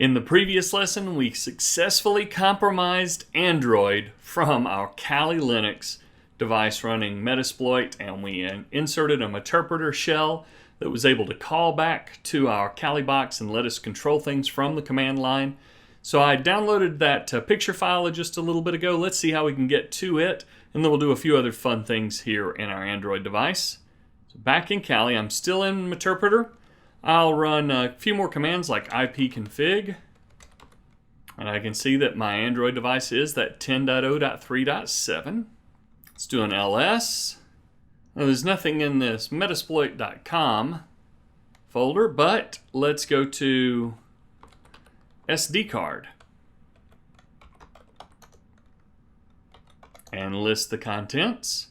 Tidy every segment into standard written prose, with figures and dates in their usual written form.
In the previous lesson, we successfully compromised Android from our Kali Linux device running Metasploit, and we inserted a Meterpreter shell that was able to call back to our Kali box and let us control things from the command line. So I downloaded that picture file just a little bit ago. Let's see how we can get to it, and then we'll do a few other fun things here in our Android device. So back in Kali, I'm still in Meterpreter. I'll run a few more commands like ipconfig, and I can see that my Android device is that 10.0.3.7. Let's do an ls. Now, there's nothing in this metasploit.com folder, but let's go to SD card and list the contents.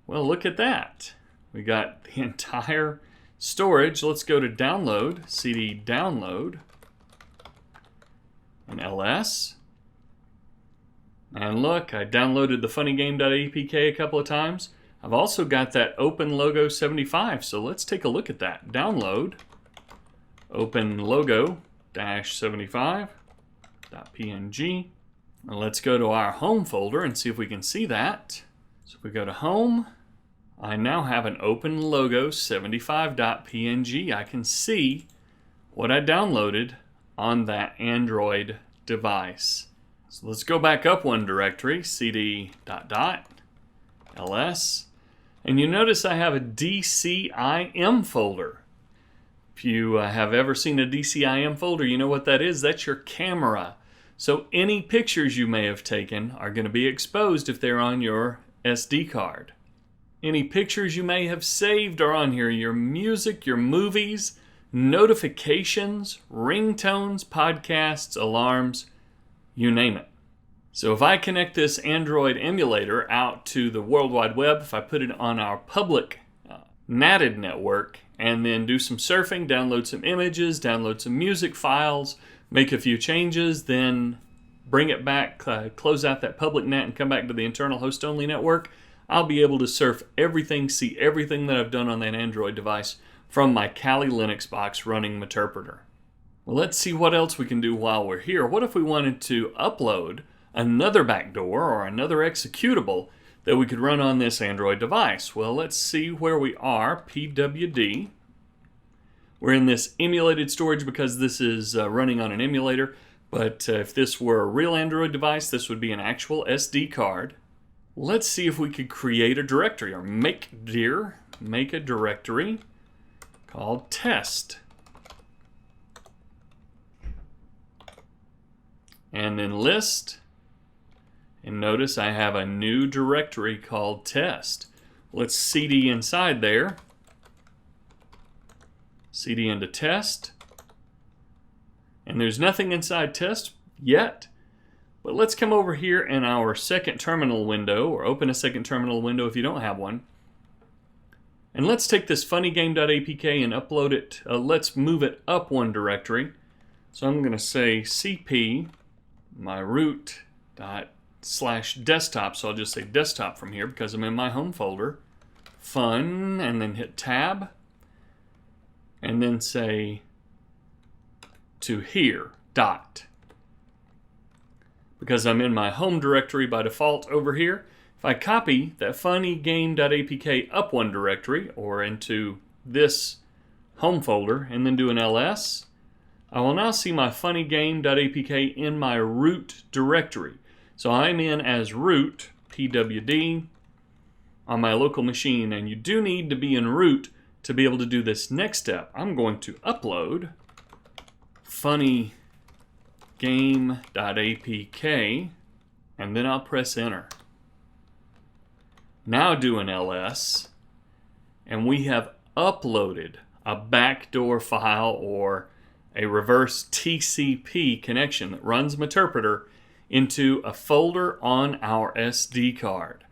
Well, look at that. We got the entire storage. Let's go to download, cd download, and ls. And look, I downloaded the funnygame.apk a couple of times. I've also got that open logo 75, so let's take a look at that. Download open logo-75.png. And let's go to our home folder and see if we can see that. So if we go to home, I now have an open logo 75.png. I can see what I downloaded on that Android device. So let's go back up one directory, cd ... ls, and you notice I have a DCIM folder. If you have ever seen a DCIM folder, you know what that is. That's your camera. So any pictures you may have taken are going to be exposed if they're on your SD card. Any pictures you may have saved are on here. Your music, your movies, notifications, ringtones, podcasts, alarms, you name it. So if I connect this Android emulator out to the World Wide Web, if I put it on our public NATed network and then do some surfing, download some images, download some music files, make a few changes, then bring it back, close out that public net and come back to the internal host-only network, I'll be able to surf everything, see everything that I've done on that Android device from my Kali Linux box running Meterpreter. Well, let's see what else we can do while we're here. What if we wanted to upload another backdoor or another executable that we could run on this Android device? Well, let's see where we are. pwd. We're in this emulated storage because this is running on an emulator, but if this were a real Android device, this would be an actual SD card. Let's see if we could create a directory, or make a directory called test. And then list. And notice I have a new directory called test. Let's cd inside there. Cd into test. And there's nothing inside test yet. But let's come over here in our second terminal window, or open a second terminal window if you don't have one. And let's take this funnygame.apk and upload it. Let's move it up one directory. So I'm going to say cp my root./desktop. So I'll just say desktop from here because I'm in my home folder. Fun, and then hit tab. And then say to here, dot. Because I'm in my home directory by default over here, if I copy that funnygame.apk up one directory or into this home folder and then do an ls, I will now see my funnygame.apk in my root directory. So I'm in as root, pwd, on my local machine, and you do need to be in root to be able to do this next step. I'm going to upload funnygame.apk, and then I'll press enter. Now do an ls, and we have uploaded a backdoor file or a reverse TCP connection that runs Meterpreter into a folder on our SD card.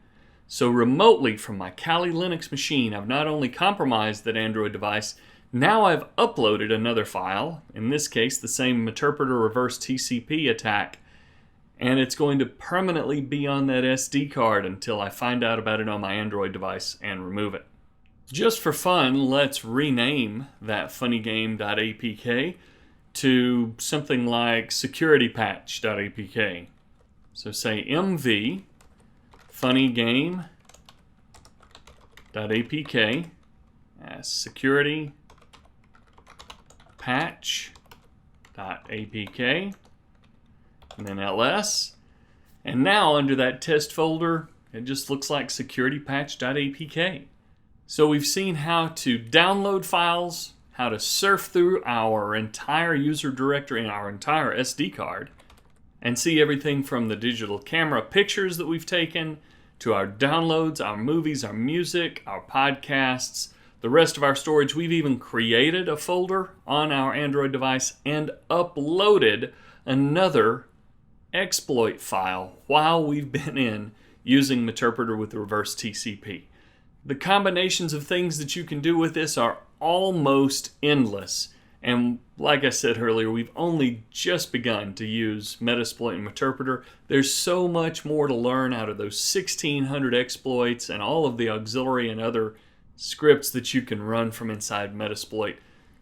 So remotely from my Kali Linux machine, I've not only compromised that Android device, now I've uploaded another file, in this case the same Meterpreter reverse TCP attack, and it's going to permanently be on that SD card until I find out about it on my Android device and remove it. Just for fun, let's rename that funnygame.apk to something like securitypatch.apk. So say mv funnygame.apk as securitypatch.apk, and then ls. And now under that test folder, it just looks like securitypatch.apk. So we've seen how to download files, how to surf through our entire user directory and our entire SD card, and see everything from the digital camera pictures that we've taken to our downloads, our movies, our music, our podcasts, the rest of our storage. We've even created a folder on our Android device and uploaded another exploit file while we've been in using Meterpreter with reverse TCP. The combinations of things that you can do with this are almost endless. And like I said earlier, we've only just begun to use Metasploit and Meterpreter. There's so much more to learn out of those 1,600 exploits and all of the auxiliary and other scripts that you can run from inside Metasploit.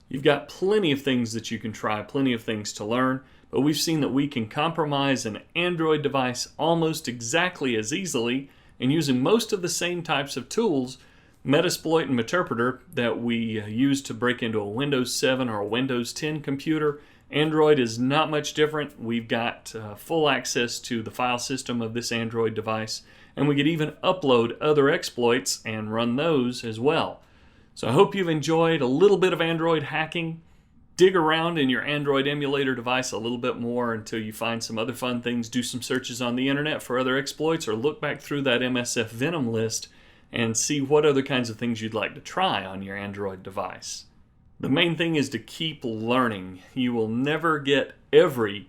You've got plenty of things that you can try, plenty of things to learn, but we've seen that we can compromise an Android device almost exactly as easily, and using most of the same types of tools, Metasploit and Meterpreter, that we use to break into a Windows 7 or a Windows 10 computer. Android is not much different. We've got full access to the file system of this Android device, and we could even upload other exploits and run those as well. So I hope you've enjoyed a little bit of Android hacking. Dig around in your Android emulator device a little bit more until you find some other fun things. Do some searches on the internet for other exploits, or look back through that MSF Venom list and see what other kinds of things you'd like to try on your Android device. The main thing is to keep learning. You will never get every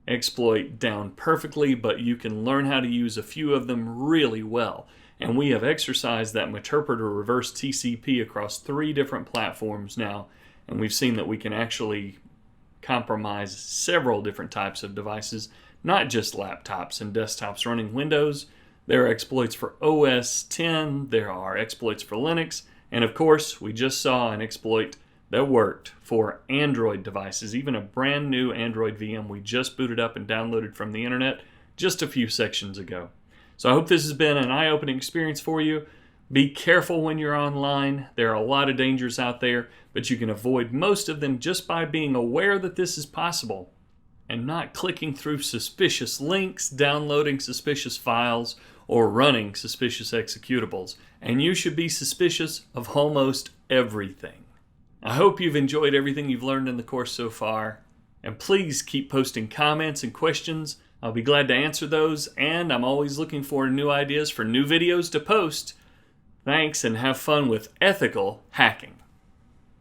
exploit down perfectly, but you can learn how to use a few of them really well. And we have exercised that Meterpreter reverse TCP across 3 different platforms now, and we've seen that we can actually compromise several different types of devices, not just laptops and desktops running Windows. There are exploits for OS X, there are exploits for Linux, and of course, we just saw an exploit that worked for Android devices, even a brand new Android VM we just booted up and downloaded from the internet just a few sections ago. So I hope this has been an eye-opening experience for you. Be careful when you're online. There are a lot of dangers out there, but you can avoid most of them just by being aware that this is possible and not clicking through suspicious links, downloading suspicious files, or running suspicious executables. And you should be suspicious of almost everything. I hope you've enjoyed everything you've learned in the course so far. And please keep posting comments and questions. I'll be glad to answer those, and I'm always looking for new ideas for new videos to post. Thanks, and have fun with ethical hacking.